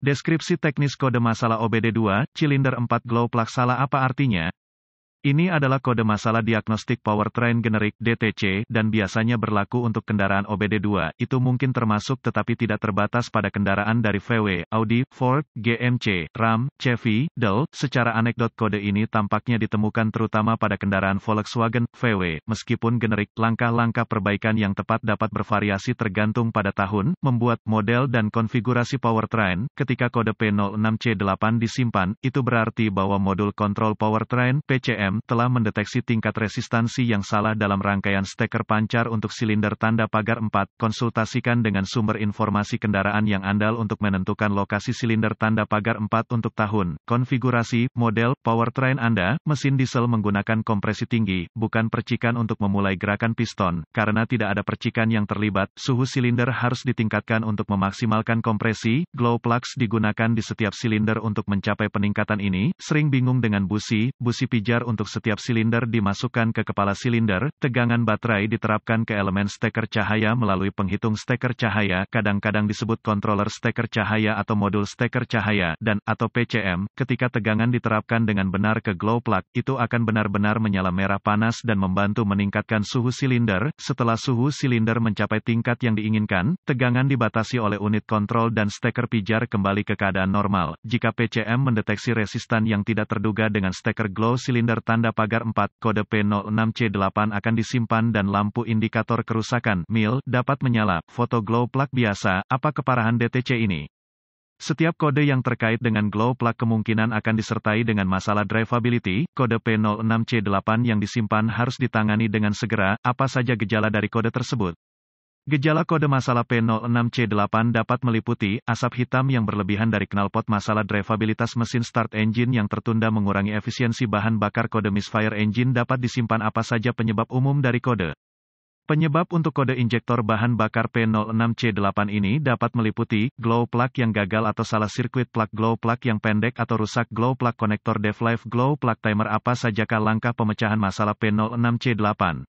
Deskripsi teknis kode masalah OBD2, Cylinder 4 Glow Plug salah apa artinya? Ini adalah kode masalah diagnostik powertrain generik (DTC) dan biasanya berlaku untuk kendaraan OBD2. Itu mungkin termasuk tetapi tidak terbatas pada kendaraan dari VW, Audi, Ford, GMC, Ram, Chevy, Dell. Secara anekdot kode ini tampaknya ditemukan terutama pada kendaraan Volkswagen, VW. Meskipun generik, langkah-langkah perbaikan yang tepat dapat bervariasi tergantung pada tahun, membuat, model dan konfigurasi powertrain. Ketika kode P06C8 disimpan, itu berarti bahwa modul kontrol powertrain (PCM) telah mendeteksi tingkat resistansi yang salah dalam rangkaian steker pancar untuk silinder tanda pagar 4. Konsultasikan dengan sumber informasi kendaraan yang andal untuk menentukan lokasi silinder tanda pagar 4 untuk tahun, konfigurasi, model, powertrain Anda. Mesin diesel menggunakan kompresi tinggi, bukan percikan untuk memulai gerakan piston. Karena tidak ada percikan yang terlibat, suhu silinder harus ditingkatkan untuk memaksimalkan kompresi. Glow plugs digunakan di setiap silinder untuk mencapai peningkatan ini. Sering bingung dengan busi pijar untuk setiap silinder dimasukkan ke kepala silinder. Tegangan baterai diterapkan ke elemen steker cahaya melalui penghitung steker cahaya, kadang-kadang disebut controller steker cahaya atau modul steker cahaya, dan atau PCM. Ketika tegangan diterapkan dengan benar ke glow plug, itu akan benar-benar menyala merah panas dan membantu meningkatkan suhu silinder. Setelah suhu silinder mencapai tingkat yang diinginkan, tegangan dibatasi oleh unit kontrol dan steker pijar kembali ke keadaan normal. Jika PCM mendeteksi resistan yang tidak terduga dengan steker glow silinder tanda pagar 4, kode P06C8 akan disimpan dan lampu indikator kerusakan (MIL) dapat menyala. Foto glow plug biasa, apa keparahan DTC ini? Setiap kode yang terkait dengan glow plug kemungkinan akan disertai dengan masalah drivability. Kode P06C8 yang disimpan harus ditangani dengan segera. Apa saja gejala dari kode tersebut? Gejala kode masalah P06C8 dapat meliputi asap hitam yang berlebihan dari knalpot, masalah drivabilitas mesin start engine yang tertunda, mengurangi efisiensi bahan bakar. Kode misfire engine dapat disimpan. Apa saja penyebab umum dari kode? Penyebab untuk kode injektor bahan bakar P06C8 ini dapat meliputi glow plug yang gagal atau salah sirkuit plug, glow plug yang pendek atau rusak, glow plug konektor DevLife, glow plug timer. Apa sajakah langkah pemecahan masalah P06C8?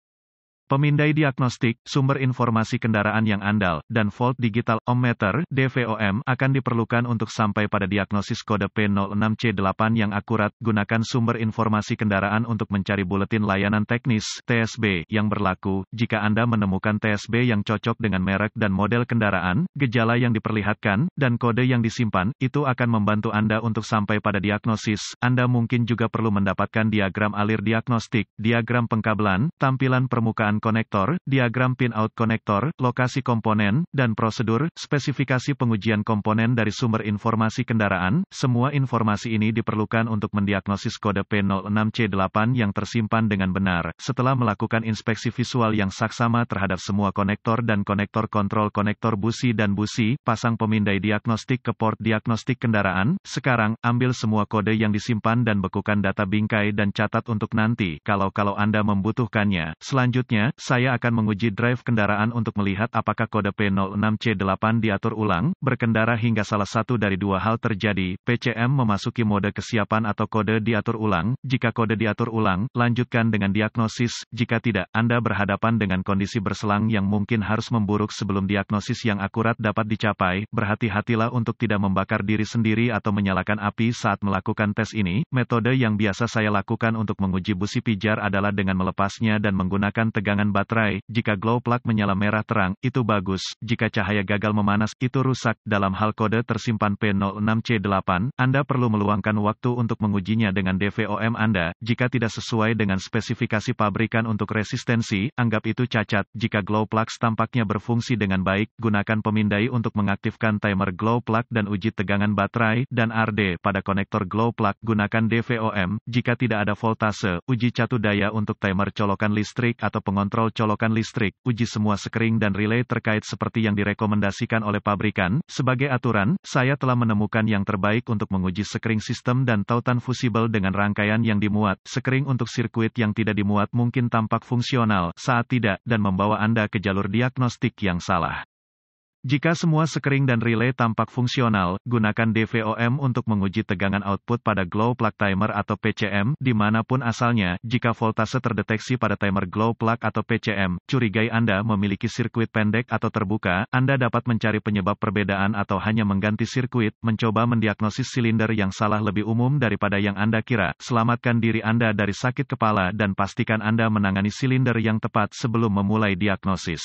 Pemindai diagnostik, sumber informasi kendaraan yang andal, dan volt digital ohmmeter (DVOM) akan diperlukan untuk sampai pada diagnosis kode P06C8 yang akurat. Gunakan sumber informasi kendaraan untuk mencari buletin layanan teknis (TSB) yang berlaku. Jika Anda menemukan TSB yang cocok dengan merek dan model kendaraan, gejala yang diperlihatkan, dan kode yang disimpan, itu akan membantu Anda untuk sampai pada diagnosis. Anda mungkin juga perlu mendapatkan diagram alir diagnostik, diagram pengkabelan, tampilan permukaan konektor, diagram pin-out konektor, lokasi komponen, dan prosedur, spesifikasi pengujian komponen dari sumber informasi kendaraan. Semua informasi ini diperlukan untuk mendiagnosis kode P06C8 yang tersimpan dengan benar. Setelah melakukan inspeksi visual yang saksama terhadap semua konektor dan konektor kontrol, konektor busi dan busi, pasang pemindai diagnostik ke port diagnostik kendaraan. Sekarang, ambil semua kode yang disimpan dan bekukan data bingkai dan catat untuk nanti, kalau Anda membutuhkannya. Selanjutnya, saya akan menguji drive kendaraan untuk melihat apakah kode P06C8 diatur ulang. Berkendara hingga salah satu dari dua hal terjadi, PCM memasuki mode kesiapan atau kode diatur ulang. Jika kode diatur ulang, lanjutkan dengan diagnosis. Jika tidak, Anda berhadapan dengan kondisi berselang yang mungkin harus memburuk sebelum diagnosis yang akurat dapat dicapai. Berhati-hatilah untuk tidak membakar diri sendiri atau menyalakan api saat melakukan tes ini. Metode yang biasa saya lakukan untuk menguji busi pijar adalah dengan melepasnya dan menggunakan tegangan baterai. Jika glow plug menyala merah terang, itu bagus. Jika cahaya gagal memanas, itu rusak. Dalam hal kode tersimpan P06C8, Anda perlu meluangkan waktu untuk mengujinya dengan DVOM Anda. Jika tidak sesuai dengan spesifikasi pabrikan untuk resistensi, anggap itu cacat. Jika glow plugs tampaknya berfungsi dengan baik, gunakan pemindai untuk mengaktifkan timer glow plug dan uji tegangan baterai dan RD pada konektor glow plug. Gunakan DVOM. Jika tidak ada voltase, uji catu daya untuk timer colokan listrik atau pengontrol colokan listrik. Uji semua sekring dan relay terkait seperti yang direkomendasikan oleh pabrikan. Sebagai aturan, saya telah menemukan yang terbaik untuk menguji sekring sistem dan tautan fusibel dengan rangkaian yang dimuat. Sekring untuk sirkuit yang tidak dimuat mungkin tampak fungsional saat tidak, dan membawa Anda ke jalur diagnostik yang salah. Jika semua sekring dan relay tampak fungsional, gunakan DVOM untuk menguji tegangan output pada glow plug timer atau PCM, dimanapun asalnya. Jika voltase terdeteksi pada timer glow plug atau PCM, curigai Anda memiliki sirkuit pendek atau terbuka, Anda dapat mencari penyebab perbedaan atau hanya mengganti sirkuit, mencoba mendiagnosis silinder yang salah lebih umum daripada yang Anda kira. Selamatkan diri Anda dari sakit kepala dan pastikan Anda menangani silinder yang tepat sebelum memulai diagnosis.